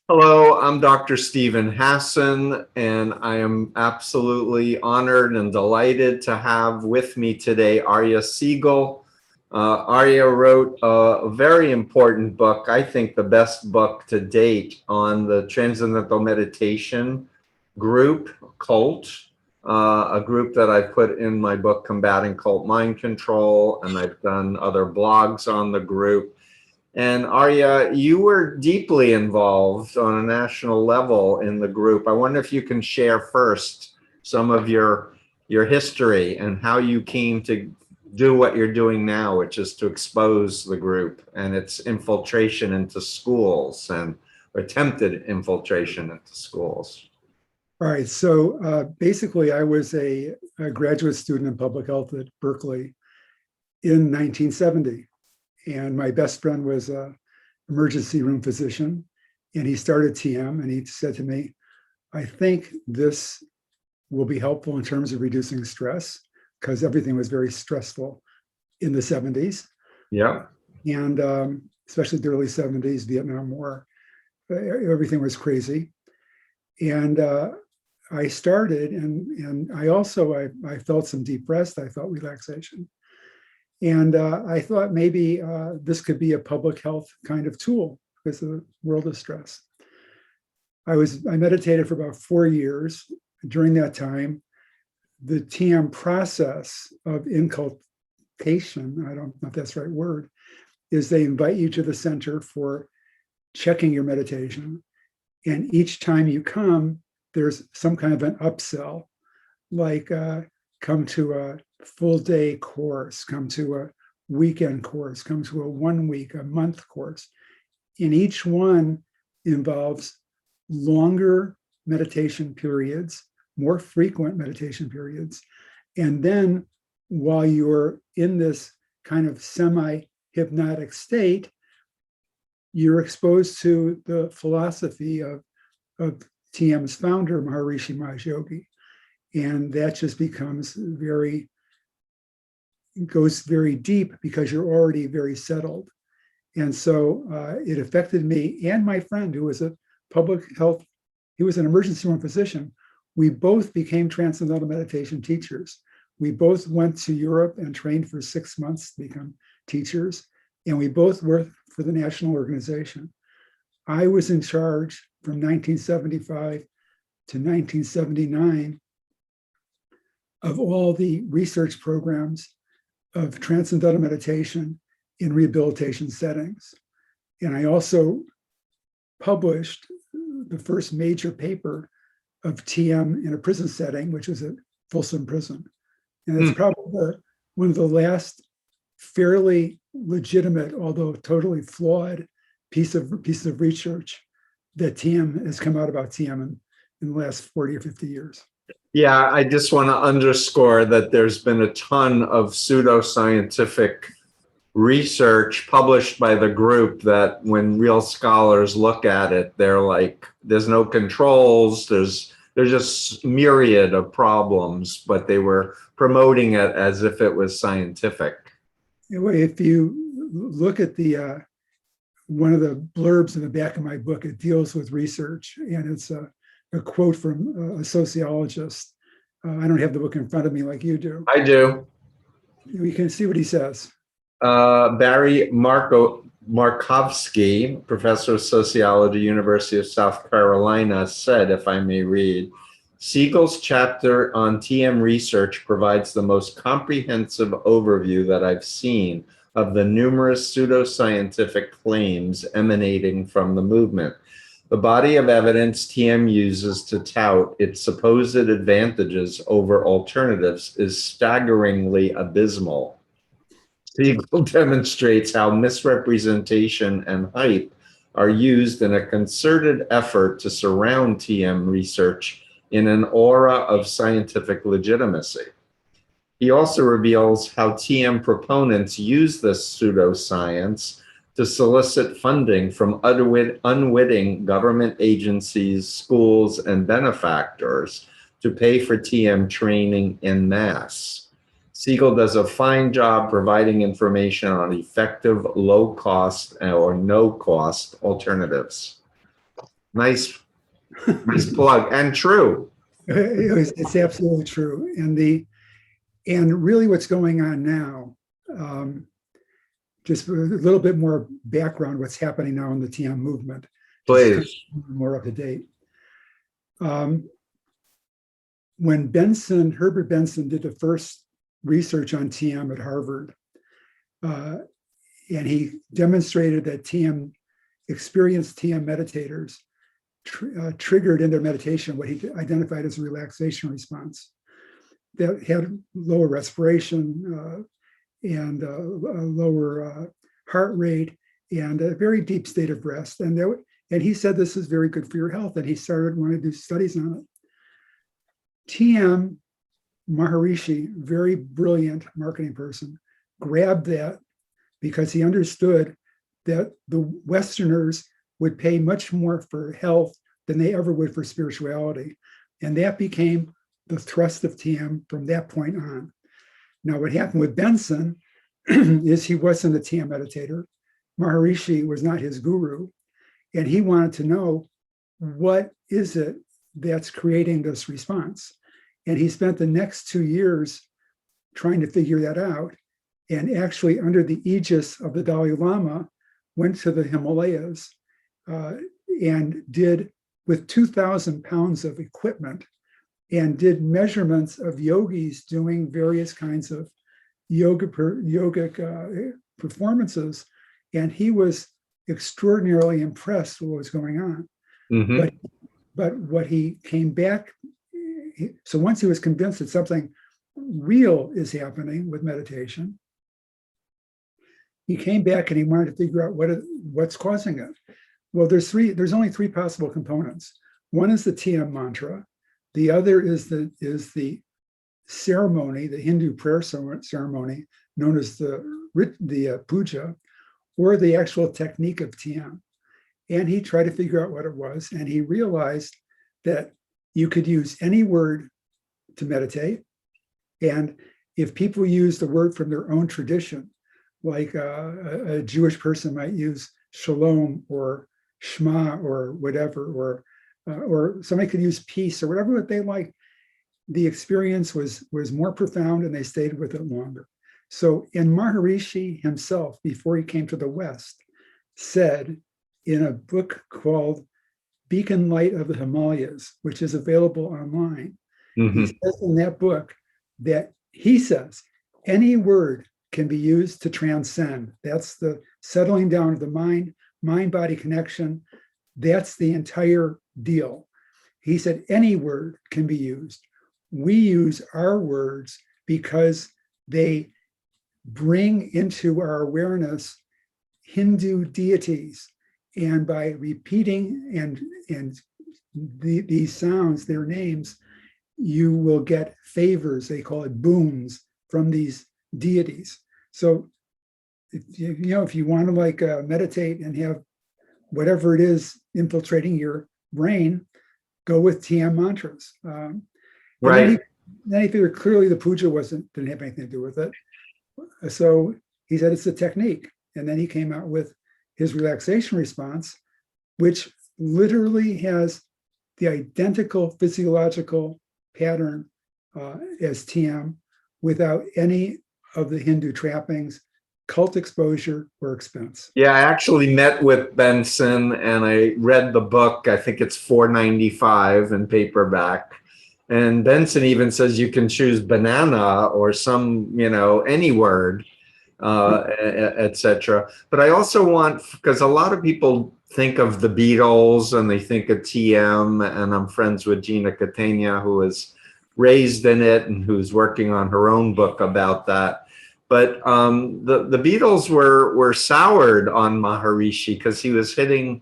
Hello, I'm Dr. Stephen Hassan, and I am absolutely honored and delighted to have with me today Aryel Siegel. Aryel wrote a very important book, I think the best book to date on the Transcendental Meditation group, cult, a group that I put in my book, Combating Cult Mind Control, and I've done other blogs on the group. And Arya, you were deeply involved on a national level in the group. I wonder if you can share first some of your history and how you came to do what you're doing now, which is to expose the group and its infiltration into schools and attempted infiltration into schools. All right, so basically I was a graduate student in public health at Berkeley in 1970. And my best friend was an emergency room physician, and he started TM, and he said to me, I think this will be helpful in terms of reducing stress, because everything was very stressful in the 70s. Yeah. And especially the early 70s, Vietnam War, everything was crazy. And I started, and I felt some deep rest, I felt relaxation. And I thought maybe this could be a public health kind of tool because of the world of stress. I meditated for about 4 years. During that time, the TM process of inculcation, I don't know if that's the right word, is they invite you to the center for checking your meditation. And each time you come, there's some kind of an upsell, like come to a full day course, come to a weekend course, come to a 1 week, a month course. And each one involves longer meditation periods, more frequent meditation periods. And then while you're in this kind of semi-hypnotic state, you're exposed to the philosophy of TM's founder, Maharishi Yogi. And that just goes very deep because you're already very settled. And so it affected me and my friend who was a public health, he was an emergency room physician. We both became transcendental meditation teachers. We both went to Europe and trained for 6 months to become teachers. And we both worked for the national organization. I was in charge from 1975 to 1979 of all the research programs of transcendental meditation in rehabilitation settings. And I also published the first major paper of TM in a prison setting, which was at Folsom Prison. And it's probably one of the last fairly legitimate, although totally flawed piece of research that TM has come out about TM in the last 40 or 50 years. Yeah, I just want to underscore that there's been a ton of pseudoscientific research published by the group that when real scholars look at it, they're like, there's no controls, there's just myriad of problems, but they were promoting it as if it was scientific. Anyway, if you look at the one of the blurbs in the back of my book, it deals with research, and it's a quote from a sociologist. I don't have the book in front of me like you do. I do. We can see what he says. Barry Markovsky, professor of sociology, University of South Carolina, said, if I may read, Siegel's chapter on TM research provides the most comprehensive overview that I've seen of the numerous pseudoscientific claims emanating from the movement. The body of evidence TM uses to tout its supposed advantages over alternatives is staggeringly abysmal. Siegel demonstrates how misrepresentation and hype are used in a concerted effort to surround TM research in an aura of scientific legitimacy. He also reveals how TM proponents use this pseudoscience to solicit funding from unwitting government agencies, schools, and benefactors to pay for TM training en masse. Siegel does a fine job providing information on effective, low-cost or no-cost alternatives. Nice, nice plug and true. It's absolutely true. And really what's going on now, just a little bit more background, what's happening now in the TM movement, just kind Please. of more up to date. When Herbert Benson did the first research on TM at Harvard, and he demonstrated that experienced TM meditators triggered in their meditation what he identified as a relaxation response that had lower respiration and a lower heart rate and a very deep state of rest. And he said this is very good for your health, and he started wanting to do studies on it. TM Maharishi, very brilliant marketing person, grabbed that because he understood that the Westerners would pay much more for health than they ever would for spirituality. And that became the thrust of TM from that point on. Now, what happened with Benson is he wasn't a TM meditator. Maharishi was not his guru. And he wanted to know, what is it that's creating this response? And he spent the next 2 years trying to figure that out. And actually, under the aegis of the Dalai Lama, went to the Himalayas and did, with 2,000 pounds of equipment, and did measurements of yogis doing various kinds of yogic performances. And he was extraordinarily impressed with what was going on. Mm-hmm. But what he came back, so once he was convinced that something real is happening with meditation, he came back and he wanted to figure out what's causing it. Well, there's only three possible components. One is the TM mantra. The other is the ceremony, the Hindu prayer ceremony known as the puja, or the actual technique of TM. And he tried to figure out what it was, and he realized that you could use any word to meditate. And if people use the word from their own tradition, like a Jewish person might use shalom or shema or whatever, or somebody could use peace or whatever they like, the experience was more profound and they stayed with it longer. So, and Maharishi himself, before he came to the West, said in a book called Beacon Light of the Himalayas, which is available online, Mm-hmm. he says in that book that he says any word can be used to transcend. That's the settling down of the mind-body connection. That's the entire deal. He said any word can be used. We use our words because they bring into our awareness Hindu deities. And by repeating and these sounds, their names, you will get favors, they call it boons, from these deities. So, if you want to meditate and have whatever it is infiltrating your brain, go with TM mantras. Right. Then he figured clearly the puja didn't have anything to do with it. So he said it's a technique. And then he came out with his relaxation response, which literally has the identical physiological pattern as TM without any of the Hindu trappings, cult exposure, or expense. Yeah, I actually met with Benson and I read the book. I think it's $4.95 in paperback. And Benson even says you can choose banana or some, any word, etc. But I also want, because a lot of people think of the Beatles and they think of TM, and I'm friends with Gina Catania, who was raised in it and who's working on her own book about that. But the Beatles were soured on Maharishi because he was hitting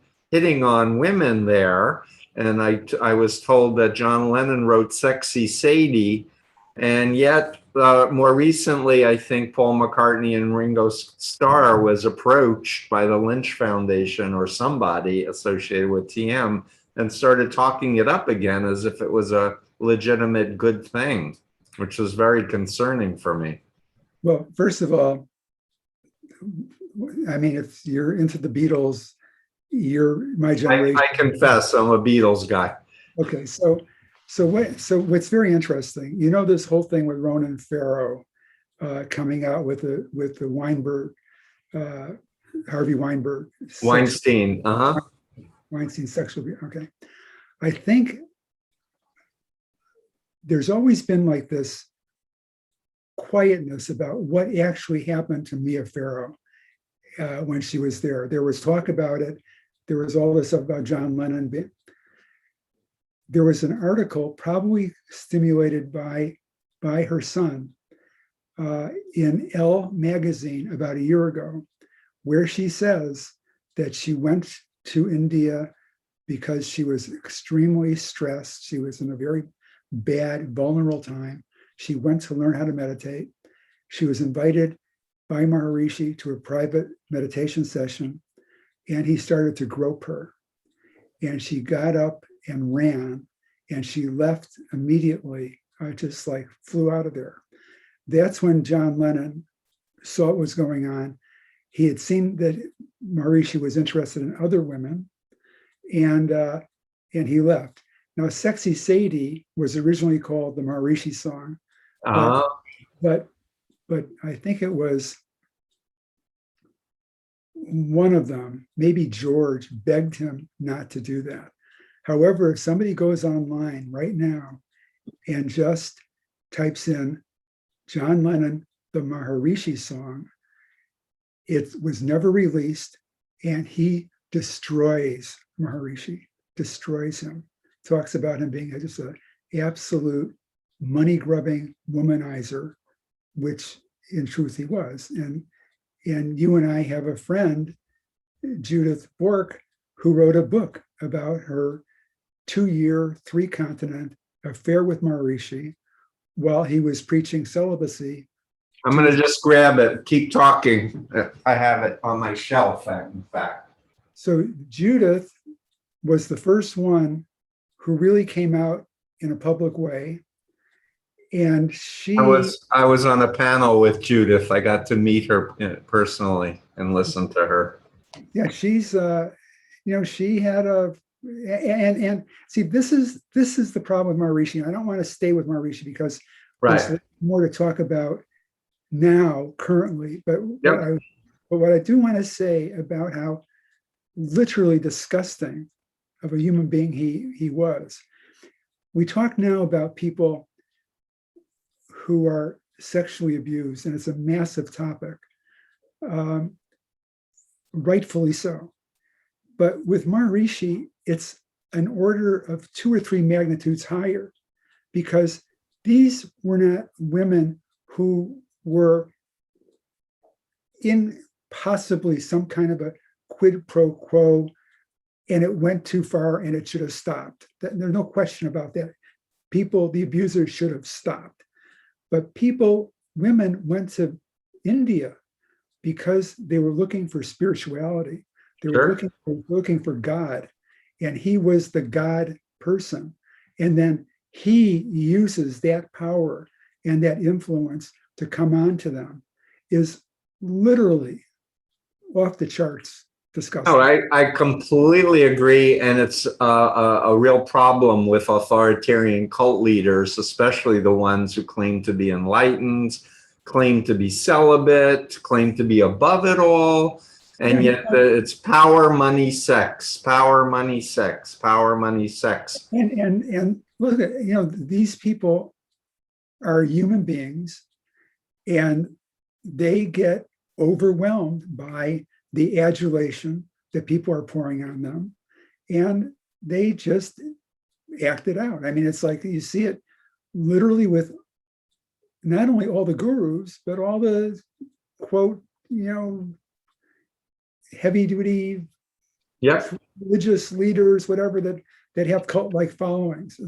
on women there. And I was told that John Lennon wrote Sexy Sadie. And yet, more recently, I think Paul McCartney and Ringo Starr was approached by the Lynch Foundation or somebody associated with TM and started talking it up again as if it was a legitimate good thing, which was very concerning for me. Well, first of all, I mean, if you're into the Beatles, you're my generation. I confess, I'm a Beatles guy. Okay, what's very interesting, this whole thing with Ronan Farrow coming out with the Weinberg, Harvey Weinberg, Weinstein, Weinstein sexual abuse. Okay, I think there's always been like this quietness about what actually happened to Mia Farrow when she was there. There was talk about it. There was all this stuff about John Lennon. There was an article, probably stimulated by her son, in Elle magazine about a year ago, where she says that she went to India because she was extremely stressed. She was in a very bad, vulnerable time. She went to learn how to meditate. She was invited by Maharishi to a private meditation session, and he started to grope her. And she got up and ran, and she left immediately, just like flew out of there. That's when John Lennon saw what was going on. He had seen that Maharishi was interested in other women, and he left. Now, Sexy Sadie was originally called the Maharishi song, but I think it was one of them, maybe George, begged him not to do that. However, if somebody goes online right now and just types in John Lennon, the Maharishi song, it was never released, and he destroys Maharishi, destroys him, talks about him being just an absolute money-grubbing womanizer, which in truth he was. And you and I have a friend, Judith Bork, who wrote a book about her 2-year, 3-continent affair with Maharishi while he was preaching celibacy. I'm going to just grab it. Keep talking. I have it on my shelf, in fact. So Judith was the first one who really came out in a public way. And I was on a panel with Judith. I got to meet her personally and listen to her. Yeah, she's she had and see, this is the problem with Maharishi. I don't want to stay with Maharishi because there's more to talk about now currently, but what I do want to say about how literally disgusting of a human being he was. We talk now about people who are sexually abused, and it's a massive topic, rightfully so. But with Maharishi, it's an order of 2 or 3 magnitudes higher, because these were not women who were in possibly some kind of a quid pro quo, and it went too far and it should have stopped. There's no question about that. The abusers should have stopped. But women went to India because they were looking for spirituality. They were looking for God, and he was the God person. And then he uses that power and that influence to come on to them is literally off the charts disgusting. No, I completely agree. And it's a real problem with authoritarian cult leaders, especially the ones who claim to be enlightened, claim to be celibate, claim to be above it all. And yet it's power, money, sex, power, money, sex, power, money, sex. And look at, these people are human beings, and they get overwhelmed by the adulation that people are pouring on them, and they just act it out. I mean, it's like you see it literally with not only all the gurus, but all the quote, heavy duty religious leaders, whatever, that have cult-like followings.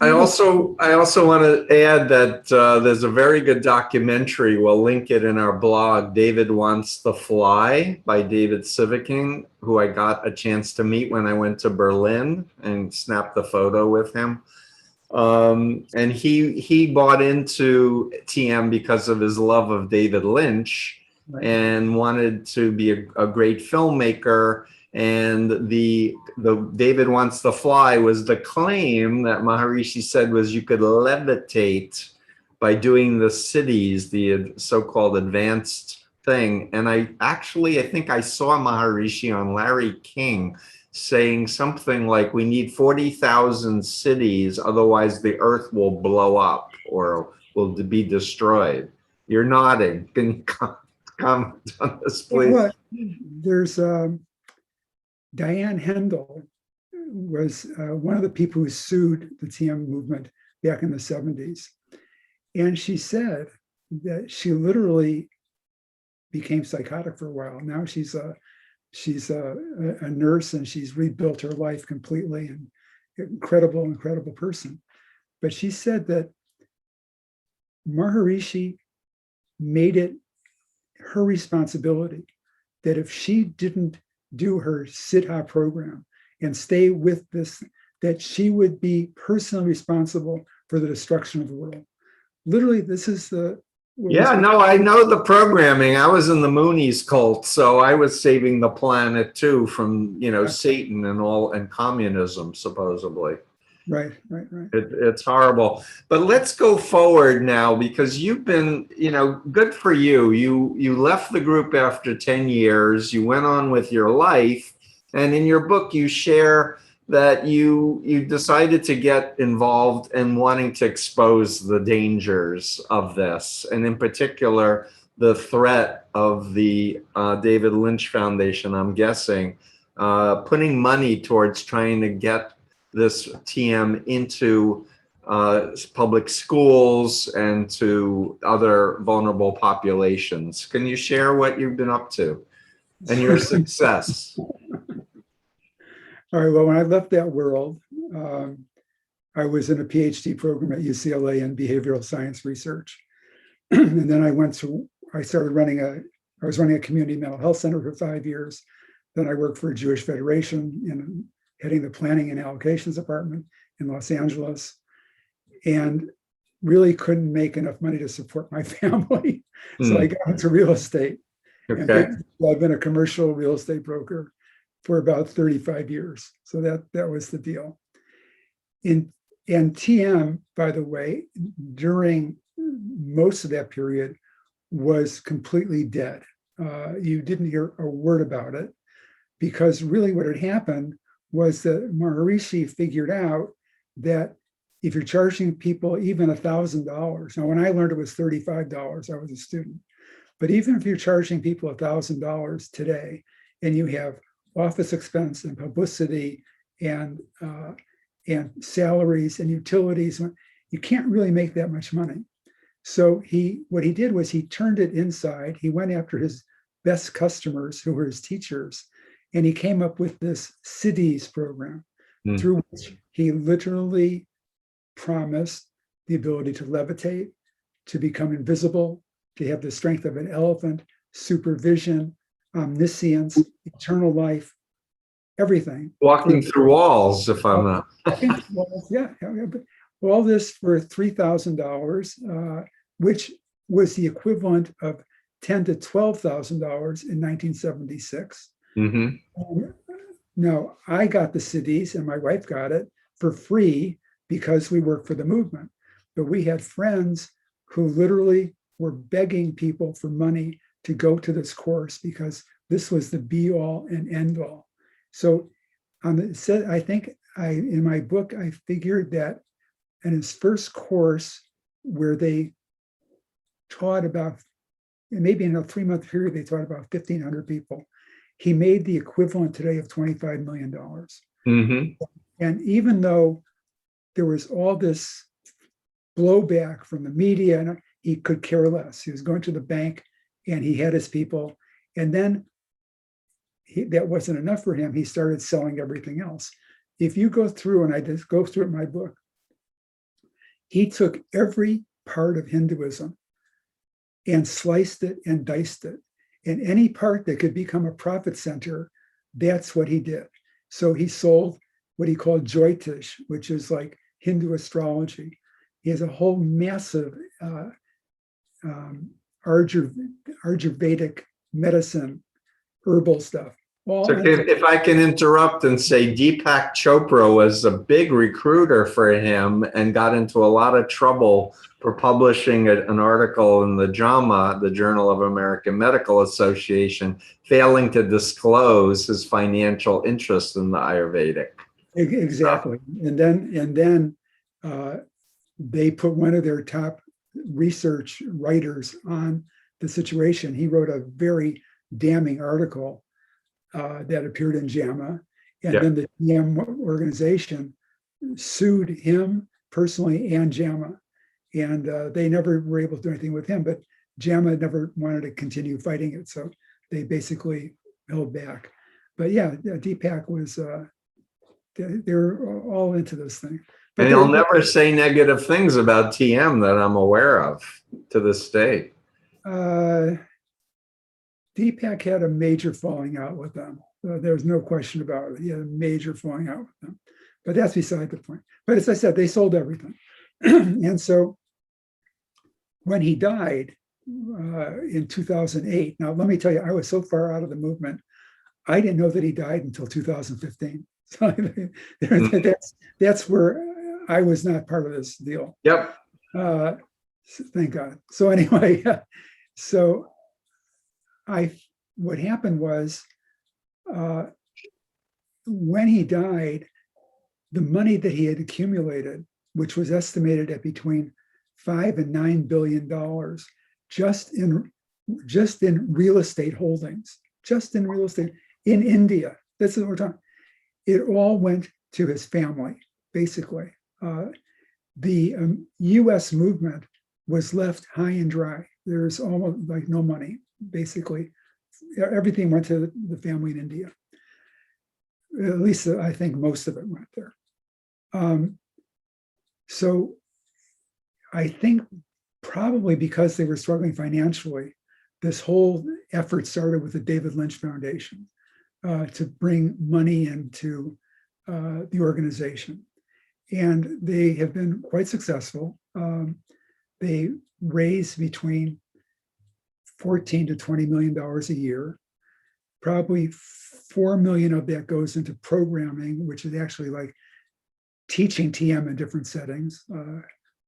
I also want to add that there's a very good documentary. We'll link it in our blog. David Wants to Fly by David Siviking, who I got a chance to meet when I went to Berlin and snapped the photo with him. And he bought into TM because of his love of David Lynch, and wanted to be a great filmmaker. And the David Wants to Fly was the claim that Maharishi said was you could levitate by doing the cities, the so-called advanced thing. And I think I saw Maharishi on Larry King saying something like, we need 40,000 cities, otherwise the earth will blow up or will be destroyed. You're nodding. Can you comment on this, please? Well, there's Diane Hendel was one of the people who sued the TM movement back in the 70s. And she said that she literally became psychotic for a while. Now she's a nurse, and she's rebuilt her life completely, and incredible person. But she said that Maharishi made it her responsibility that if she didn't do her Siddha program and stay with this, that she would be personally responsible for the destruction of the world. Literally, this is the... Yeah, no, I know the programming. I was in the Moonies cult, so I was saving the planet too from, Satan and communism, supposedly. Right. It's horrible. But let's go forward now, because you've been, good for you. You left the group after 10 years. You went on with your life. And in your book, you share that you decided to get involved in wanting to expose the dangers of this. And in particular, the threat of the David Lynch Foundation, I'm guessing, putting money towards trying to get this TM into public schools and to other vulnerable populations. Can you share what you've been up to and your success? All right, well, when I left that world, I was in a PhD program at UCLA in behavioral science research. And then I was running a community mental health center for 5 years. Then I worked for a Jewish Federation heading the planning and allocations department in Los Angeles, and really couldn't make enough money to support my family. So I got into real estate. Okay. And I've been a commercial real estate broker for about 35 years. So that was the deal. And TM, by the way, during most of that period was completely dead. You didn't hear a word about it, because really what had happened was that Maharishi figured out that if you're charging people even $1,000, now when I learned it was $35, I was a student, but even if you're charging people $1,000 today, and you have office expense and publicity and salaries and utilities, you can't really make that much money. So what he did was he turned it inside. He went after his best customers, who were his teachers, and he came up with this cities program through which he literally promised the ability to levitate, to become invisible, to have the strength of an elephant, supervision, omniscience, eternal life, everything. Walking through walls, if I'm not. Yeah. But all this for $3,000, which was the equivalent of $10,000 to $12,000 in 1976. Now, I got the cities, and my wife got it for free because we worked for the movement. But we had friends who literally were begging people for money to go to this course, because this was the be all and end all. So I think in my book, I figured that in his first course, where they taught about, maybe in a 3-month period, they taught about 1,500 people. He made the equivalent today of $25 million. And even though there was all this blowback from the media, and he could care less. He was going to the bank, and he had his people. And then that wasn't enough for him. He started selling everything else. If you go through, and I just go through it in my book, he took every part of Hinduism and sliced it and diced it. And any part that could become a profit center, that's what he did. So he sold what he called Jyotish, which is like Hindu astrology. He has a whole massive Ayurvedic medicine, herbal stuff. all So if I can interrupt and say Deepak Chopra was a big recruiter for him and got into a lot of trouble for publishing an article in the JAMA, the Journal of American Medical Association, failing to disclose his financial interest in the Ayurvedic. exactly. And then they put one of their top research writers on the situation. He wrote a very damning article that appeared in JAMA, and then the TM organization sued him personally and JAMA, and they never were able to do anything with him. But JAMA never wanted to continue fighting it, so they basically held back. But yeah, Deepak was they're all into this thing. But and he'll never say negative things about TM that I'm aware of to this day. Deepak had a major falling out with them. There's no question about it. He had a major falling out with them. But that's beside the point. But as I said, they sold everything. And so when he died in 2008, now let me tell you, I was so far out of the movement, I didn't know that he died until 2015. So that's where I was not part of this deal. Yep. Thank God. So anyway, so what happened was when he died, the money that he had accumulated, which was estimated at between $5 and $9 billion, just in real estate holdings, just in real estate in India. This is what we're talking. It all went to his family, basically. The U.S. movement was left high and dry. There's almost like no money, basically. Everything went to the family in India. At least I think most of it went there. So I think probably because they were struggling financially, this whole effort started with the David Lynch Foundation to bring money into the organization. And they have been quite successful. They raise between $14 to $20 million a year. Probably $4 million of that goes into programming, which is actually like teaching TM in different settings,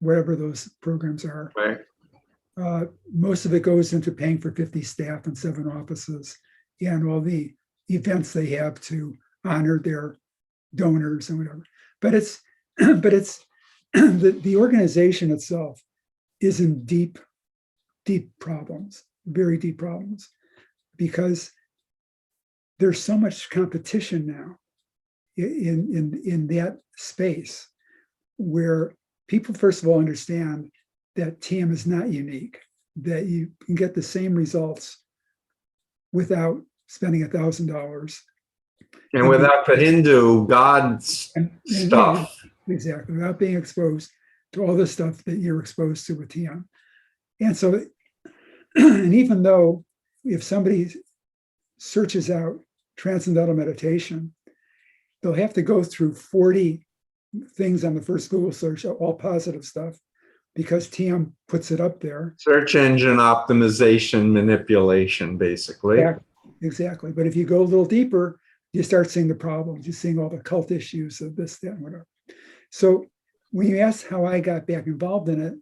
wherever those programs are. Right. Most of it goes into paying for 50 staff and 7 offices and all the events they have to honor their donors and whatever. But it's the organization itself is in deep problems, very deep problems, because there's so much competition now in that space where people, first of all, understand that TM is not unique, that you can get the same results without spending $1,000. And without the Hindu God's stuff. Exactly, without being exposed to all the stuff that you're exposed to with TM. And so, and even though if somebody searches out Transcendental meditation, they'll have to go through 40 things on the first Google search, all positive stuff, because TM puts it up there. Search engine optimization manipulation, basically. Exactly. But if you go a little deeper, you start seeing the problems. You're seeing all the cult issues of this, that, and whatever. So when you ask how I got back involved in it,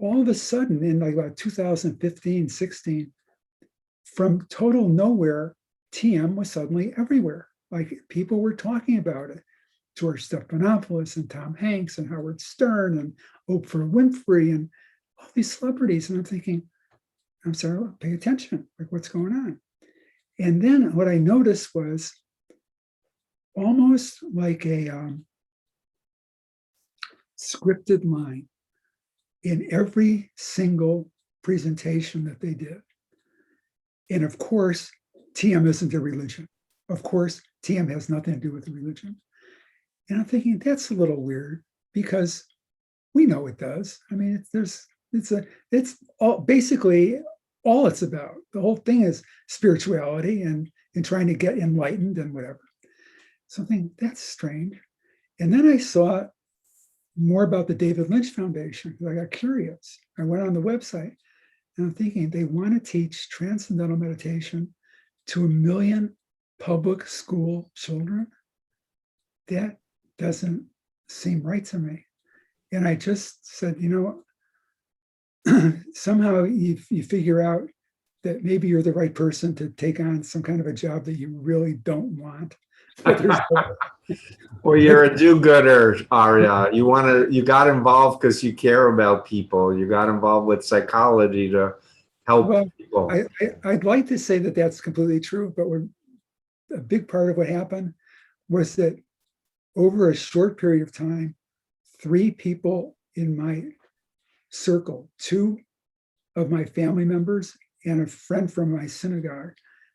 all of a sudden in like about 2015, 16, from total nowhere, TM was suddenly everywhere. Like people were talking about it. George Stephanopoulos and Tom Hanks and Howard Stern and Oprah Winfrey and all these celebrities. And I'm thinking, I'm sorry, pay attention, like what's going on? And then what I noticed was almost like a scripted line in every single presentation that they did. And of course, TM isn't a religion. Of course, TM has nothing to do with religion. And I'm thinking that's a little weird because we know it does. I mean, it's all basically all it's about. The whole thing is spirituality and trying to get enlightened and whatever. So I think that's strange. And then I saw more about the David Lynch Foundation because I got curious. I went on the website and I'm thinking they want to teach transcendental meditation to 1 million public school children, that doesn't seem right to me. And I just said, somehow you figure out that maybe you're the right person to take on some kind of a job that you really don't want. But Well, you're a do-gooder, Arya. You got involved because you care about people. You got involved with psychology to help people. I'd like to say that that's completely true, but a big part of what happened was that over a short period of time, 3 people in my circle, 2 of my family members and a friend from my synagogue,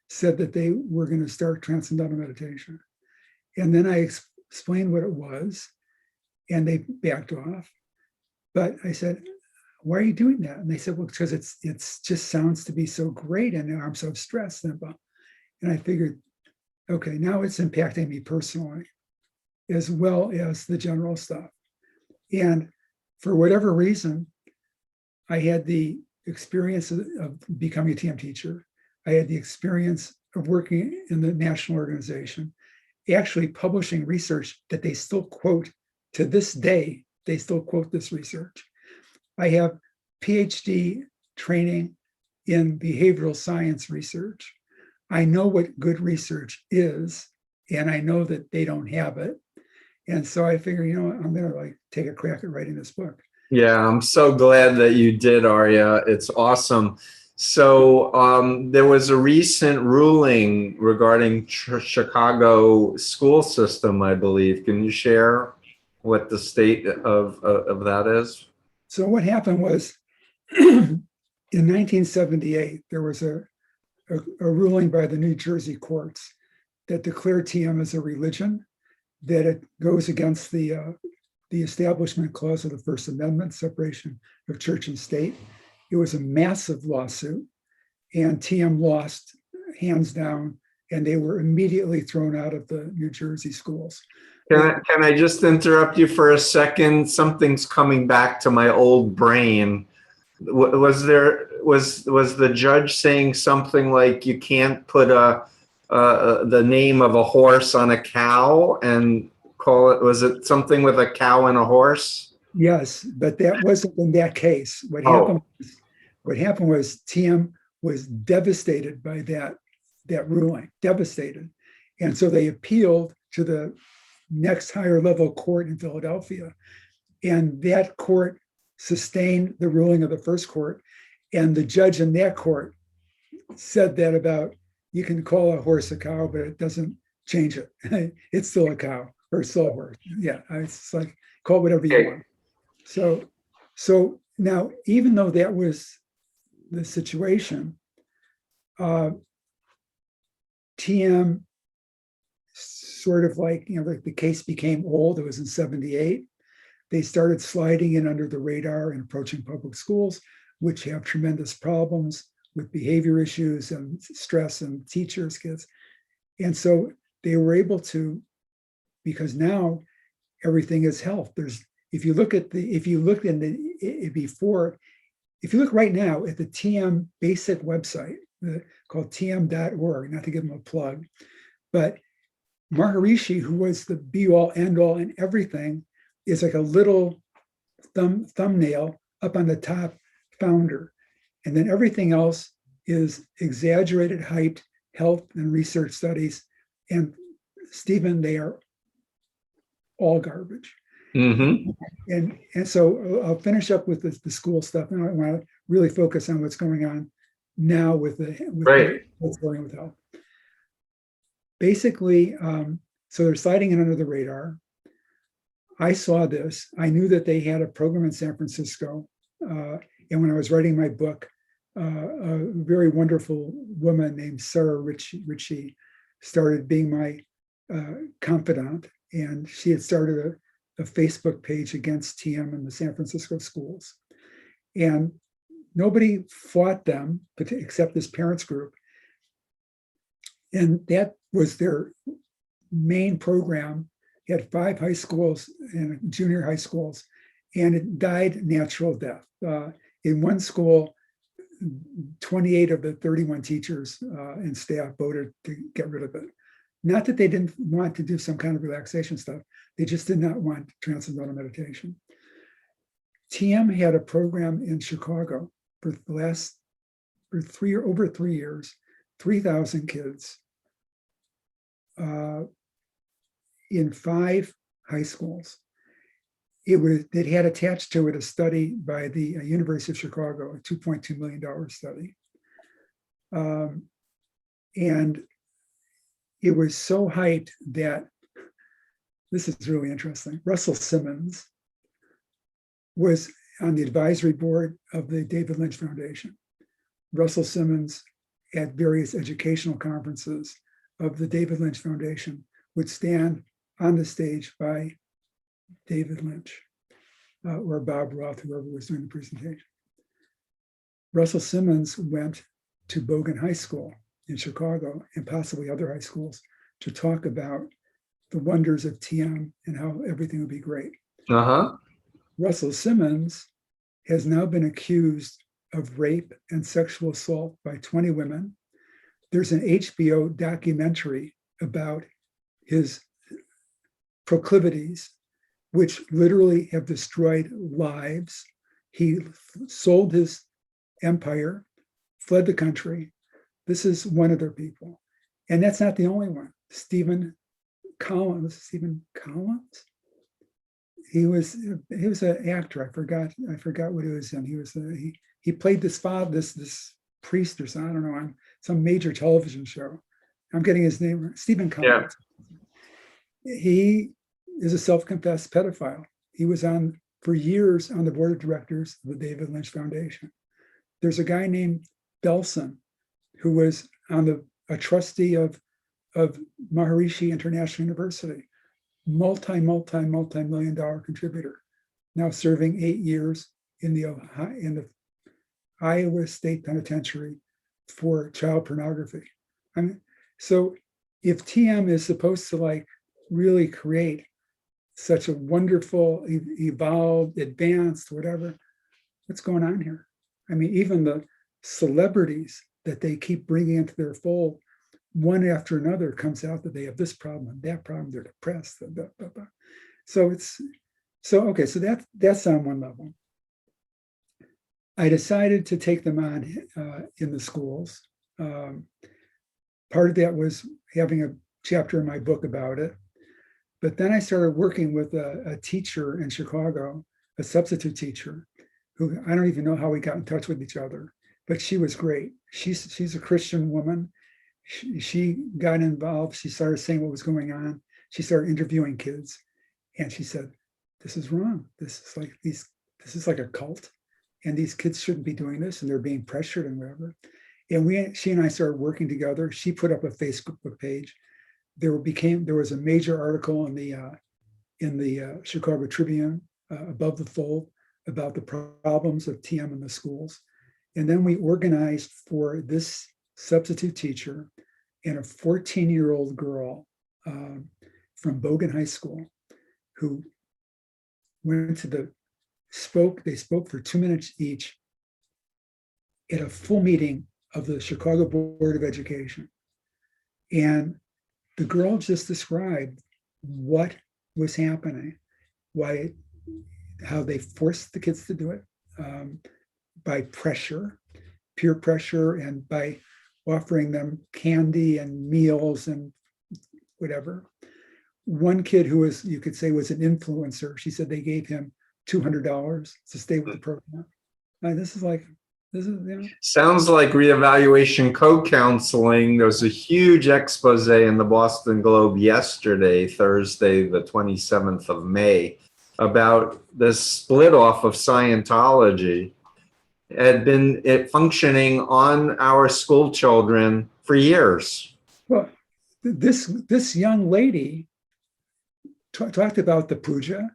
said that they were going to start transcendental meditation. And then I explained what it was, and they backed off. But I said, why are you doing that? And they said, well, because it's just sounds to be so great, and I'm so stressed. And I figured, okay, now it's impacting me personally, as well as the general stuff. And for whatever reason, I had the experience of becoming a TM teacher. I had the experience of working in the national organization, actually publishing research that they still quote to this day. They still quote this research. I have PhD training in behavioral science research. I know what good research is, and I know that they don't have it. And so I figure, I'm going to take a crack at writing this book. Yeah, I'm so glad that you did, Arya. It's awesome. So there was a recent ruling regarding Chicago school system, I believe. Can you share what the state of that is? So what happened was in 1978, there was a ruling by the New Jersey courts that declared TM as a religion, that it goes against the Establishment Clause of the First Amendment, separation of church and state. It was a massive lawsuit, and TM lost hands down, and they were immediately thrown out of the New Jersey schools. Can I just interrupt you for a second? Something's coming back to my old brain. Was the judge saying something like you can't put the name of a horse on a cow and call it? Was it something with a cow and a horse? Yes, but that wasn't in that case. What happened was TM was devastated by that ruling, devastated, and so they appealed to the next higher level court in Philadelphia, and that court sustained the ruling of the first court, and the judge in that court said that about, you can call a horse a cow, but it doesn't change it. It's still a cow, or it's still a horse. Yeah, it's like, call it whatever you want. So now, even though that was the situation, TM sort of the case became old. It was in 78. They started sliding in under the radar and approaching public schools, which have tremendous problems with behavior issues and stress and teachers, kids. And so they were able to, because now everything is health. If you look right now at the TM basic website called tm.org, not to give them a plug, but Maharishi, who was the be-all, end-all and everything, is like a little thumbnail up on the top, founder. And then everything else is exaggerated, hyped health and research studies. And Stephen, they are all garbage. Mm-hmm. And so I'll finish up with the school stuff, and I want to really focus on what's going on now with what's going on with health. Basically, so they're sliding in under the radar. I saw this. I knew that they had a program in San Francisco. And when I was writing my book, a very wonderful woman named Sarah Ritchie started being my confidant. And she had started a Facebook page against TM in the San Francisco schools. And nobody fought them except this parents group. And that was their main program. It had 5 high schools and junior high schools, and it died natural death. In one school, 28 of the 31 teachers and staff voted to get rid of it. Not that they didn't want to do some kind of relaxation stuff. They just did not want transcendental meditation. TM had a program in Chicago for over 3 years, 3,000 kids in 5 high schools. It had attached to it a study by the University of Chicago, a $2.2 million study. And it was so hyped that, this is really interesting, Russell Simmons was on the advisory board of the David Lynch Foundation. Russell Simmons at various educational conferences of the David Lynch Foundation would stand on the stage by David Lynch or Bob Roth, whoever was doing the presentation. Russell Simmons went to Bogan High School in Chicago and possibly other high schools to talk about the wonders of TM and how everything would be great. Russell Simmons has now been accused of rape and sexual assault by 20 women. There's an HBO documentary about his proclivities, which literally have destroyed lives. He sold his empire, fled the country. This is one of their people. And that's not the only one. Stephen Collins. He was an actor. I forgot what he was in. He played this priest or something, I don't know, on some major television show. I'm getting his name right. Stephen Collins. Yeah. He is a self-confessed pedophile. He was for years on the board of directors of the David Lynch Foundation. There's a guy named Belson who was a trustee of Maharishi International University, multi-million dollar contributor, now serving 8 years in the Iowa State Penitentiary for child pornography. I mean, so if TM is supposed to really create such a wonderful, evolved, advanced, whatever, what's going on here? I mean, even the celebrities that they keep bringing into their fold, one after another comes out that they have this problem and that problem, they're depressed. Blah, blah, blah. So that's on one level. I decided to take them on in the schools. Part of that was having a chapter in my book about it. But then I started working with a teacher in Chicago, a substitute teacher, who I don't even know how we got in touch with each other, but she was great. She's a Christian woman. She got involved. She started saying what was going on. She started interviewing kids, and she said, "This is wrong. This is like a cult, and these kids shouldn't be doing this, and they're being pressured and whatever." And she and I started working together. She put up a Facebook page. There was a major article in the Chicago Tribune above the fold about the problems of TM in the schools. And then we organized for this substitute teacher and a 14-year-old girl from Bogan High School who went to they spoke for 2 minutes each at a full meeting of the Chicago Board of Education. And the girl just described what was happening, how they forced the kids to do it by pressure, peer pressure, and by offering them candy and meals and whatever. One kid who you could say was an influencer, she said they gave him $200 to stay with the program. This is sounds like reevaluation co-counseling. There was a huge expose in the Boston Globe yesterday, Thursday, the 27th of May, about the split off of Scientology. Had been functioning on our school children for years. Well, this young lady talked about the puja.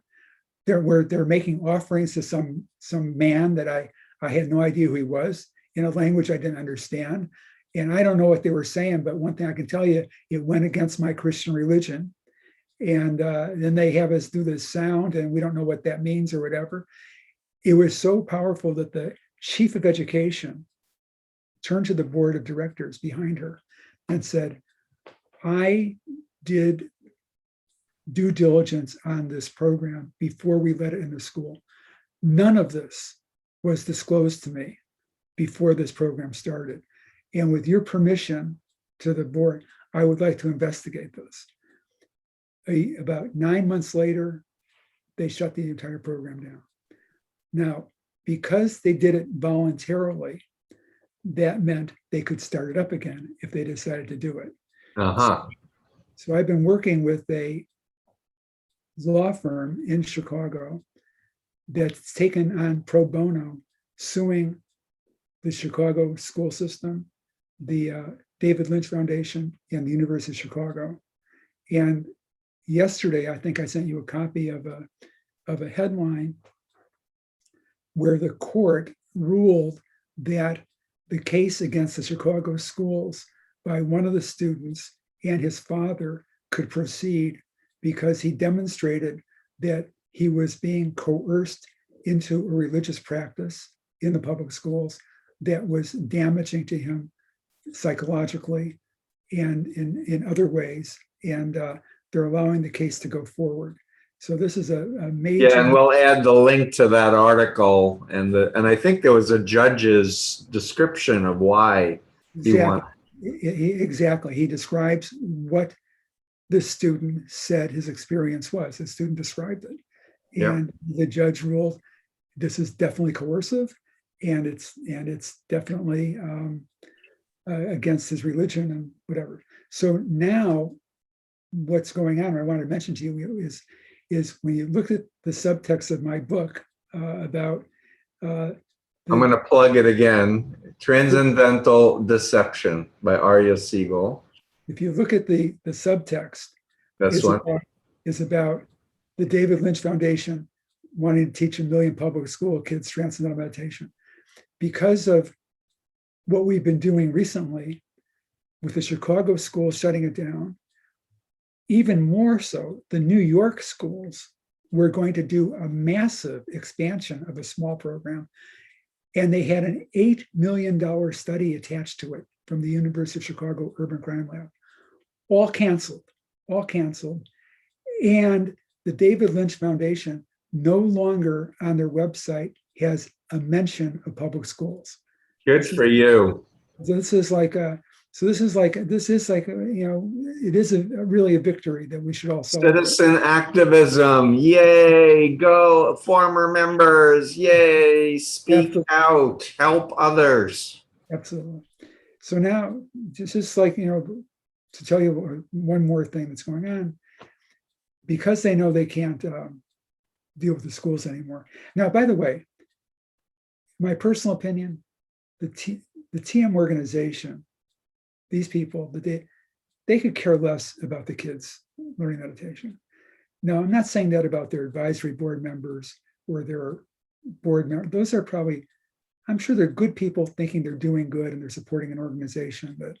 They're making offerings to some man that I had no idea who he was, in a language I didn't understand. And I don't know what they were saying, but one thing I can tell you, it went against my Christian religion. And then they have us do this sound, and we don't know what that means or whatever. It was so powerful that the chief of education turned to the board of directors behind her and said, I did due diligence on this program before we let it into school. None of this was disclosed to me before this program started. And with your permission to the board, I would like to investigate this. About 9 months later, they shut the entire program down. Now, because they did it voluntarily, that meant they could start it up again if they decided to do it. Uh-huh. So I've been working with a law firm in Chicago that's taken on pro bono, suing the Chicago school system, the David Lynch Foundation, and the University of Chicago. And yesterday, I think I sent you a copy of a headline where the court ruled that the case against the Chicago schools by one of the students and his father could proceed because he demonstrated that he was being coerced into a religious practice in the public schools that was damaging to him psychologically and in other ways. And they're allowing the case to go forward. So this is a major. Yeah, and we'll add the link to that article, and I think there was a judge's description of why he wanted. Exactly. He describes what the student said his experience was. The student described it. And the judge ruled this is definitely coercive, and it's definitely against his religion and whatever. So now what's going on, I want to mention to you is when you look at the subtext of my book about I'm going to plug it again. Transcendental Deception by Aryel Siegel. If you look at the subtext, it's about the David Lynch Foundation wanting to teach 1 million public school kids transcendental meditation. Because of what we've been doing recently with the Chicago schools shutting it down, even more so, the New York schools were going to do a massive expansion of a small program. And they had an $8 million study attached to it from the University of Chicago Urban Crime Lab. All canceled. And the David Lynch Foundation no longer on their website has a mention of public schools. Good for you. This is like, it is really a victory that we should all celebrate. Citizen activism, yay, go, former members, yay, speak out, help others. Absolutely. So now, just like, to tell you one more thing that's going on, because they know they can't deal with the schools anymore. Now, by the way, my personal opinion, the TM organization, these people, they could care less about the kids learning meditation. Now, I'm not saying that about their advisory board members or their board members. Those are probably, I'm sure they're good people thinking they're doing good and they're supporting an organization that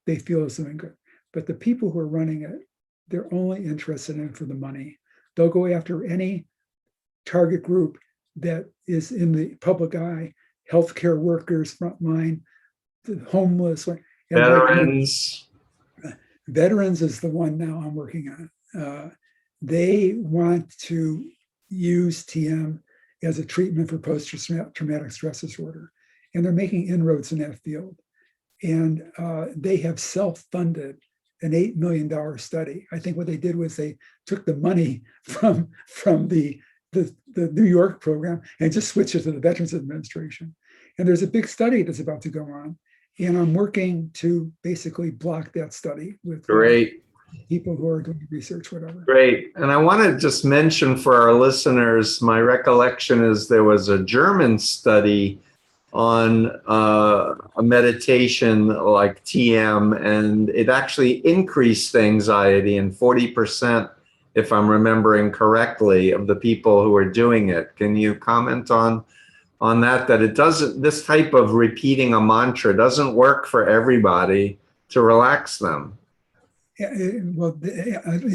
they feel is doing good. But the people who are running it, they're only interested in it for the money. They'll go after any target group that is in the public eye, healthcare workers, frontline, the homeless. Veterans. Veterans is the one now I'm working on. They want to use TM as a treatment for post-traumatic stress disorder. And they're making inroads in that field. And they have self-funded an $8 million study. I think what they did was they took the money from the New York program and just switched it to the Veterans Administration. And there's a big study that's about to go on. And I'm working to basically block that study with people who are doing research, whatever. Great. And I want to just mention for our listeners, my recollection is there was a German study on a meditation like TM, and it actually increased anxiety in 40%, if I'm remembering correctly, of the people who are doing it. Can you comment on that it doesn't, this type of repeating a mantra doesn't work for everybody to relax them? Well,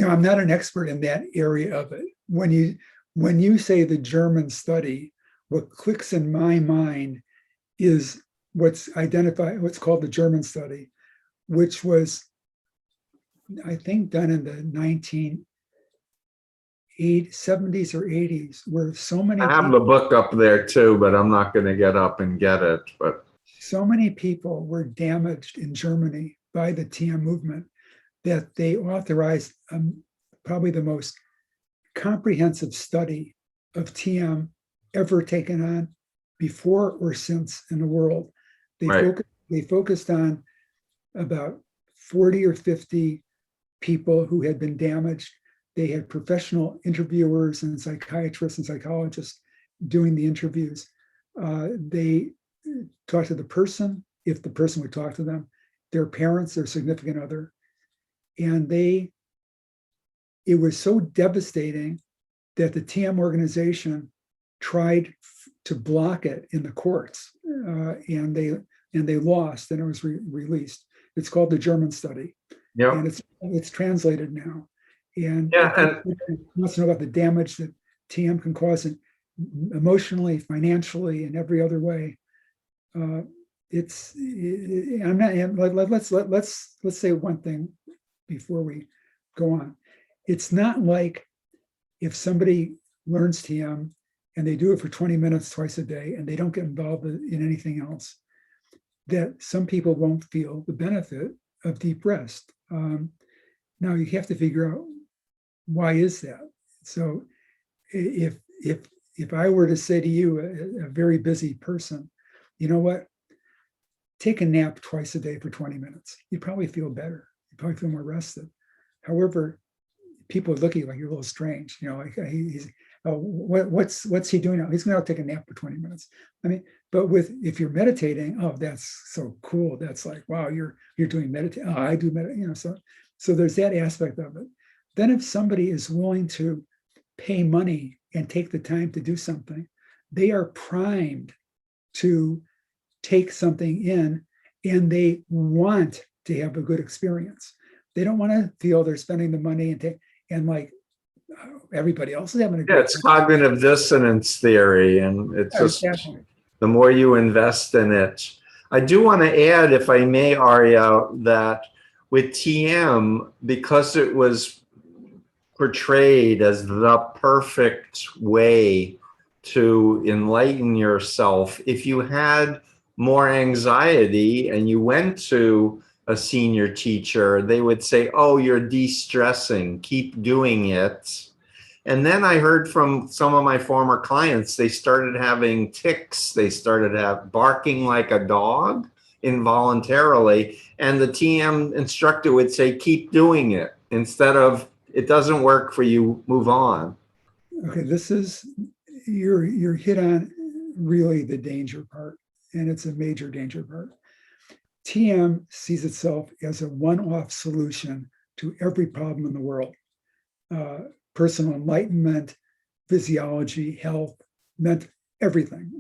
I'm not an expert in that area of it. When you say the German study, what clicks in my mind is what's identified, what's called the German study, which was, I think, done in the 1970s or 80s, where I have the book up there too, but I'm not going to get up and get it. But so many people were damaged in Germany by the TM movement that they authorized probably the most comprehensive study of TM ever taken on before or since in the world. right. They focused on about 40 or 50 people who had been damaged. They had professional interviewers and psychiatrists and psychologists doing the interviews. They talked to the person, if the person would talk to them, their parents, their significant other. And it was so devastating that the TM organization tried to block it in the courts, and they lost, and it was released. It's called the German study, Yep. and it's translated now. And Yeah, if anyone wants to know about the damage that TM can cause emotionally, financially, and every other way, let's say one thing before we go on. It's not like if somebody learns TM and they do it for 20 minutes twice a day and they don't get involved in anything else, that some people won't feel the benefit of deep rest. Now you have to figure out, why is that? So if I were to say to you, a very busy person, you know what? Take a nap twice a day for 20 minutes. You'd probably feel better. You'd probably feel more rested. However, people look at you like you're a little strange. Like what's he doing now? He's going to take a nap for 20 minutes. I mean, but if you're meditating, oh, that's so cool. That's like, wow, you're doing meditation. Oh, I do meditate. So there's that aspect of it. Then if somebody is willing to pay money and take the time to do something, they are primed to take something in, and they want to have a good experience. They don't want to feel they're spending the money and like everybody else is having a great It's cognitive dissonance theory, and it's just exactly. the more you invest in it. I do want to add, if I may, Aryel, that with TM, because it was portrayed as the perfect way to enlighten yourself, if you had more anxiety and you went to a senior teacher, they would say, oh, you're de-stressing, keep doing it. And then I heard from some of my former clients, they started having tics, they started barking like a dog involuntarily, and the TM instructor would say, keep doing it, instead of, it doesn't work for you, move on. Okay, you're hit on really the danger part, and it's a major danger part. TM sees itself as a one-off solution to every problem in the world. Personal enlightenment, physiology, health, everything.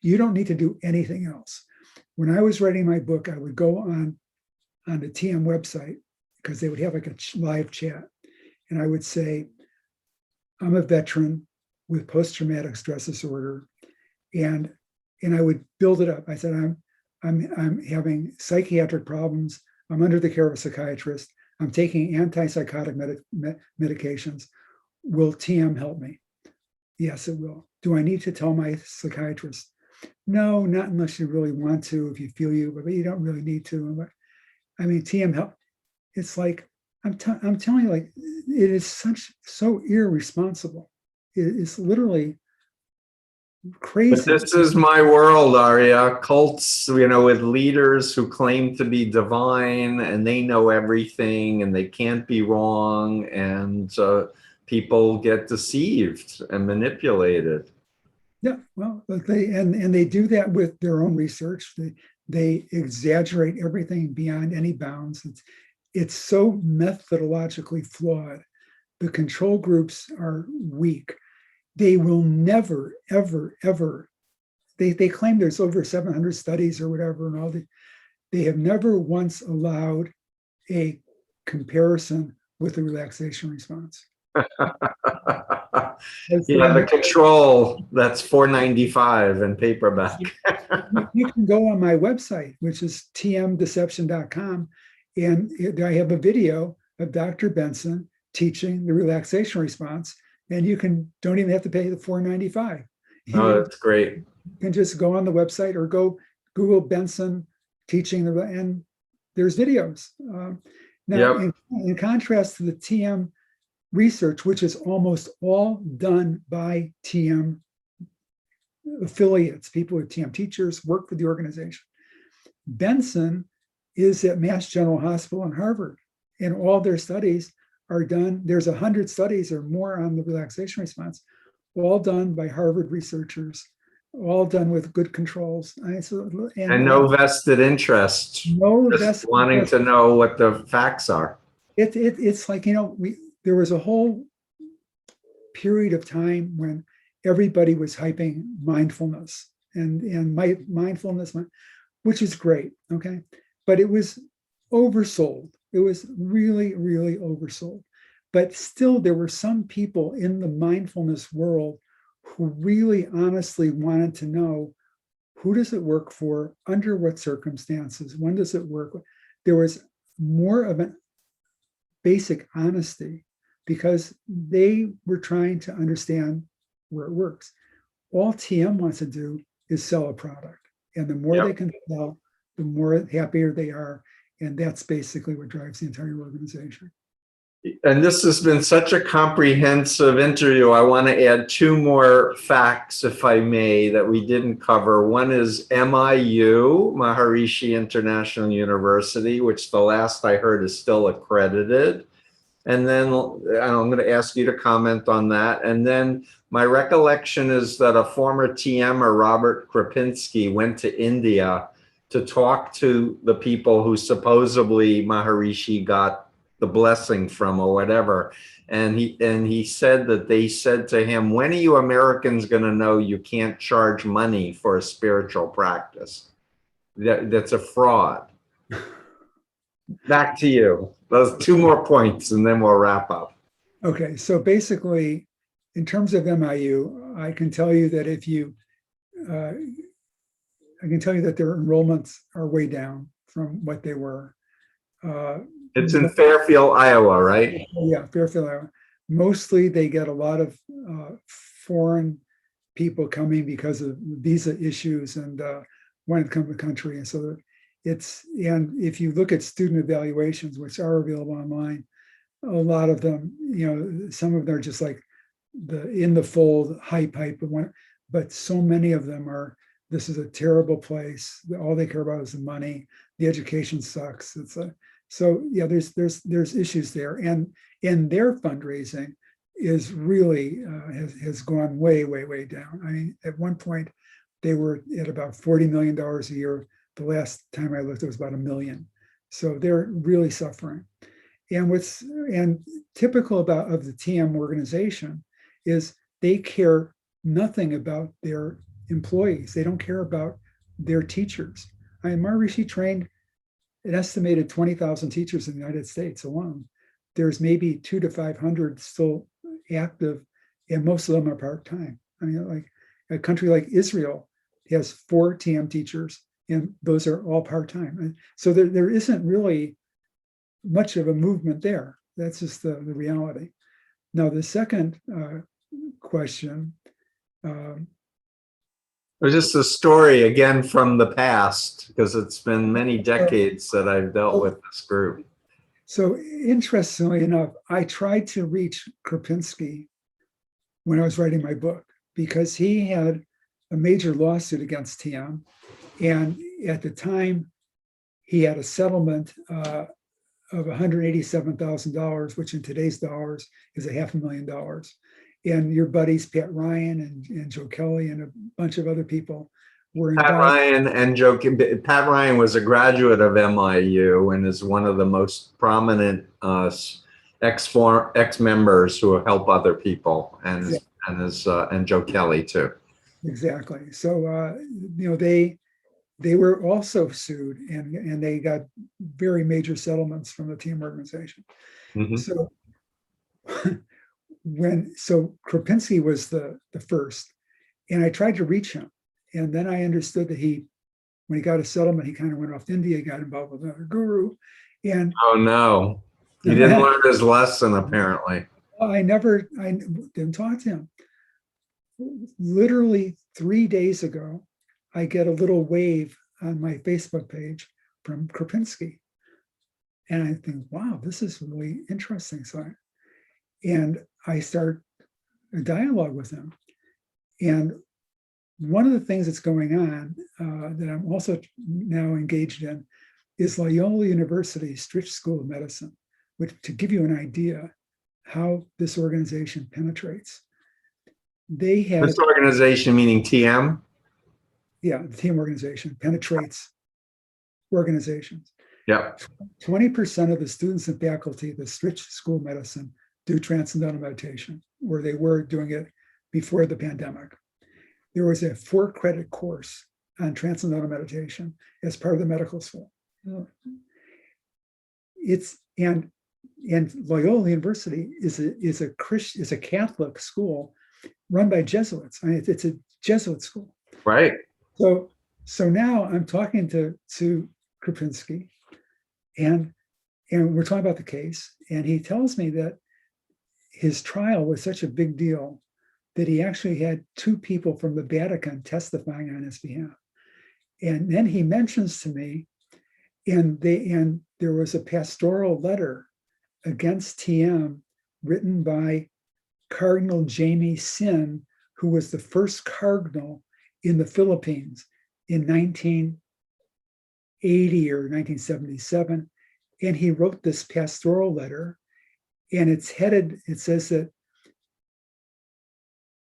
You don't need to do anything else. When I was writing my book, I would go on the TM website, because they would have like a live chat, and I would say, I'm a veteran with post-traumatic stress disorder, and I would build it up. I said, I'm having psychiatric problems. I'm under the care of a psychiatrist. I'm taking antipsychotic medications. Will TM help me? Yes, it will. Do I need to tell my psychiatrist? No, not unless you really want to, if you feel but you don't really need to. I mean, TM help. It's like, I'm telling you, like, it is so irresponsible. It's literally crazy. But this is my world, Arya. Cults, with leaders who claim to be divine and they know everything and they can't be wrong, and people get deceived and manipulated. Yeah, well, they do that with their own research. They exaggerate everything beyond any bounds. It's so methodologically flawed. The control groups are weak. They will never, ever, ever. They claim there's over 700 studies or whatever, and all they have never once allowed a comparison with the relaxation response. Yeah, the control, that's $4.95 in paperback. You can go on my website, which is tmdeception.com, and I have a video of Dr. Benson teaching the relaxation response, and don't even have to pay the $4.95. Oh, that's great. You can just go on the website or go Google Benson teaching, and there's videos. Now, Yep. in contrast to the TM research, which is almost all done by TM affiliates, people who are TM teachers, work for the organization. Benson is at Mass General Hospital and Harvard, and all their studies are done. There's 100 studies or more on the relaxation response, all done by Harvard researchers, all done with good controls. And no vested interest. No Just vested wanting interest. to know what the facts are. It's like, there was a whole period of time when everybody was hyping mindfulness and mindfulness, which is great, okay? But it was oversold. It was really, really oversold. But still, there were some people in the mindfulness world who really honestly wanted to know, who does it work for, under what circumstances, when does it work? There was more of a basic honesty because they were trying to understand where it works. All TM wants to do is sell a product. And the more they can sell, the more happier they are. And that's basically what drives the entire organization. And this has been such a comprehensive interview. I want to add two more facts, if I may, that we didn't cover. One is MIU, Maharishi International University, which the last I heard is still accredited. And then I'm going to ask you to comment on that. And then my recollection is that a former TMer, Robert Krupinski, went to India to talk to the people who supposedly Maharishi got the blessing from or whatever. And he said that they said to him, when are you Americans going to know you can't charge money for a spiritual practice? That's a fraud. Back to you. Those two more points and then we'll wrap up. Okay, so basically, in terms of MIU, I can tell you that their enrollments are way down from what they were. It's in Fairfield, Iowa, right? Yeah, Fairfield, Iowa. Mostly they get a lot of foreign people coming because of visa issues and wanting to come to the country. And so and if you look at student evaluations, which are available online, a lot of them, some of them are just like the in the fold hype, but so many of them are, this is a terrible place. All they care about is the money. The education sucks. So yeah, there's issues there, and their fundraising is really has gone way down. I mean, at one point they were at about $40 million a year. The last time I looked, it was about $1 million. So they're really suffering. And typical of the TM organization is they care nothing about their employees. They don't care about their teachers. I mean, Maharishi trained an estimated 20,000 teachers in the United States alone. There's maybe 200 to 500 still active, and most of them are part-time. I mean, like a country like Israel has 4 TM teachers, and those are all part-time. So there isn't really much of a movement there. That's just the reality. Now, the second question. It was just a story again from the past, because it's been many decades that I've dealt with this group. So interestingly enough, I tried to reach Krupinski when I was writing my book, because he had a major lawsuit against TM. And at the time, he had a settlement of $187,000, which in today's dollars is $500,000. And your buddies, Pat Ryan and Joe Kelly and a bunch of other people were Pat Ryan and Joe. Pat Ryan was a graduate of MIU and is one of the most prominent ex-members who help other people, and Joe Kelly too. Exactly. So they were also sued, and they got very major settlements from the TM organization. Mm-hmm. So so Krupinski was the first, and I tried to reach him. And then I understood that when he got a settlement, he kind of went off to India, got involved with another guru. And Oh no, he didn't learn his lesson apparently. I didn't talk to him. Literally 3 days ago, I get a little wave on my Facebook page from Krupinski. And I think, wow, this is really interesting. And I start a dialogue with him. And one of the things that's going on that I'm also now engaged in is Loyola University Stritch School of Medicine, which, to give you an idea how this organization penetrates, they had— This organization meaning TM? Yeah, the team organization penetrates organizations. Yeah. 20% of the students and faculty of the Stritch School of Medicine do transcendental meditation, where they were doing it before the pandemic. There was a 4-credit course on transcendental meditation as part of the medical school. And Loyola University is a Catholic school run by Jesuits. I mean, it's a Jesuit school. Right. So now I'm talking to Krupinski, and we're talking about the case, and he tells me that his trial was such a big deal that he actually had 2 people from the Vatican testifying on his behalf. And then he mentions to me, and there was a pastoral letter against TM written by Cardinal Jamie Sin, who was the first cardinal in the Philippines in 1980 or 1977. And he wrote this pastoral letter, and it says that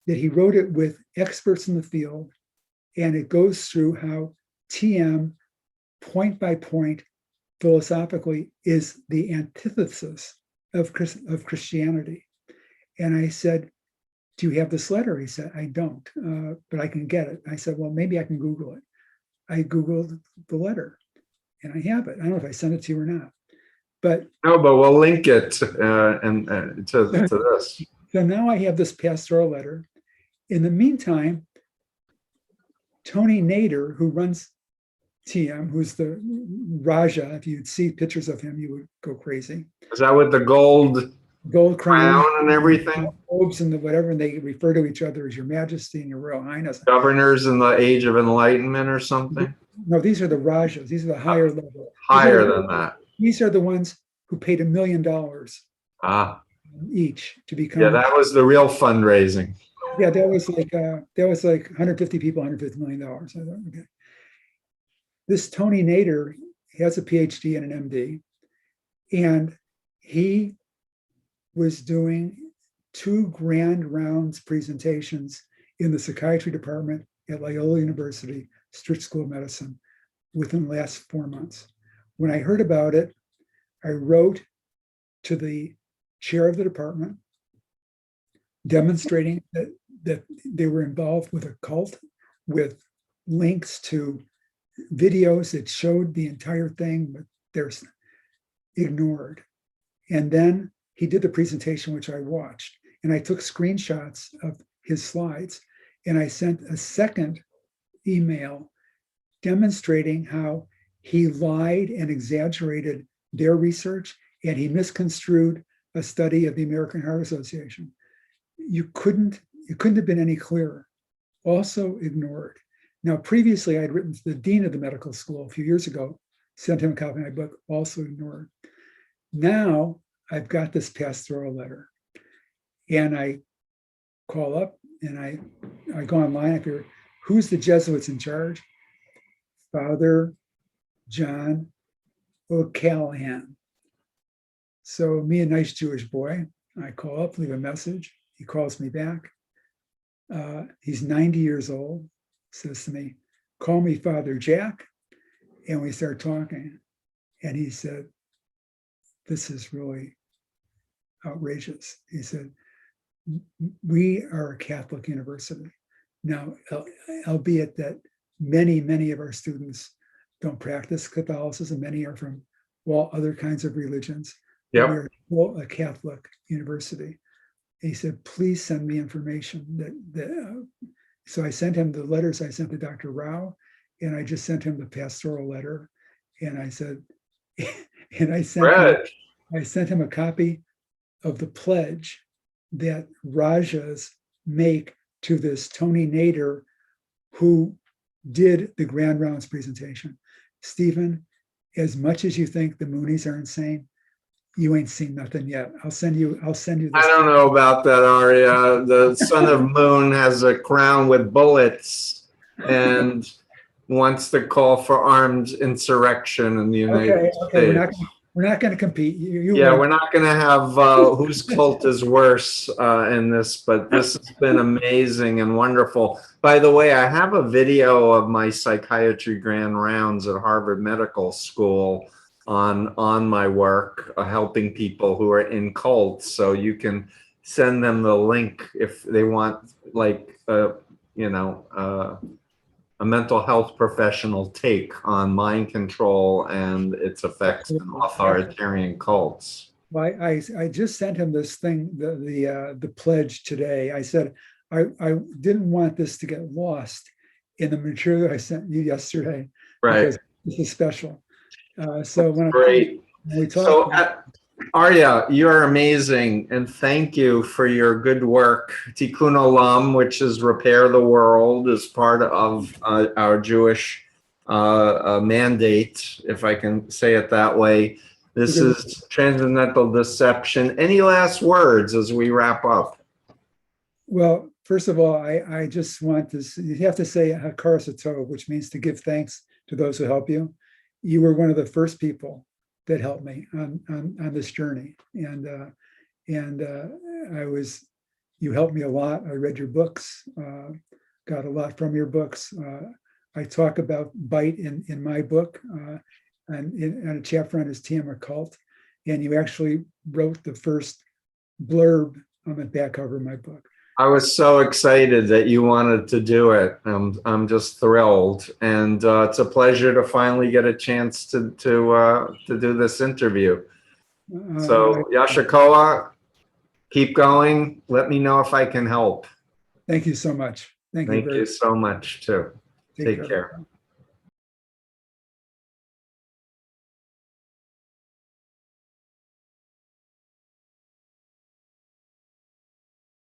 he wrote it with experts in the field, and it goes through how TM, point by point, philosophically, is the antithesis of Christianity. And I said, do you have this letter? He said, I don't, but I can get it. I said, well, maybe I can Google it. I Googled the letter, and I have it. I don't know if I sent it to you or not. But we'll link it to this. So now I have this pastoral letter. In the meantime, Tony Nader, who runs TM, who's the Raja, if you'd see pictures of him, you would go crazy. Is that with the gold crown and everything? Robes and the whatever, and they refer to each other as Your Majesty and Your Royal Highness. Governors in the Age of Enlightenment or something? No, these are the Rajas. These are the higher level. Higher than that. These are the ones who paid $1 million each to become. Yeah, that was the real fundraising. Yeah, that was like 150 people, $150 million. I thought, okay. This Tony Nader has a PhD and an MD, and he was doing 2 grand rounds presentations in the psychiatry department at Loyola University Stritch School of Medicine within the last 4 months. When I heard about it, I wrote to the chair of the department demonstrating that they were involved with a cult, with links to videos that showed the entire thing, but they're ignored. And then he did the presentation, which I watched, and I took screenshots of his slides, and I sent a second email demonstrating how he lied and exaggerated their research, and he misconstrued a study of the American Heart Association. It couldn't have been any clearer. Also ignored. Now, previously, I'd written to the dean of the medical school a few years ago, sent him a copy of my book, also ignored. Now, I've got this pastoral letter, and I call up and I go online. I figure, who's the Jesuits in charge? Father John O'Callahan. So me, a nice Jewish boy, I call up, leave a message. He calls me back. He's 90 years old, says to me, call me Father Jack. And we start talking. And he said, this is really outrageous. He said, we are a Catholic university. Now, albeit that many of our students don't practice Catholicism, many are from all other kinds of religions. Yep. We're a Catholic university. he said, please send me information so I sent him the letters I sent to Dr. Rao, and I just sent him the pastoral letter. And I said, and I sent him a copy of the pledge that Rajas make to this Tony Nader, who did the Grand Rounds presentation. Stephen, as much as you think the Moonies are insane, you ain't seen nothing yet. I'll send you this. I don't know about that, Arya. The son of Moon has a crown with bullets and wants to call for armed insurrection in the United States. We're not going to compete. Yeah, we're not going to have whose cult is worse in this, but this has been amazing and wonderful. By the way, I have a video of my psychiatry grand rounds at Harvard Medical School on my work, helping people who are in cults. So you can send them the link if they want, like, you know, a mental health professional take on mind control and its effects in authoritarian cults. Well, I just sent him this thing, the pledge today. I said I didn't want this to get lost in the material I sent you yesterday. Right. Because this is special. So when we talk, so Arya, you're amazing, and thank you for your good work. Tikkun Olam, which is Repair the World, is part of our Jewish mandate, if I can say it that way. This is Transcendental Deception. Any last words as we wrap up? Well, first of all, I just want this. You have to say Hakar Satov, which means to give thanks to those who help you. You were one of the first people that helped me on this journey, and you helped me a lot. I read your books, got a lot from your books. I talk about Bite in my book, and a chapter on his TM occult, and you actually wrote the first blurb on the back cover of my book. I was so excited that you wanted to do it. I'm just thrilled, and it's a pleasure to finally get a chance to do this interview. So Yashikoa, keep going. Let me know if I can help. Thank you so much. Thank you so much too. Take care.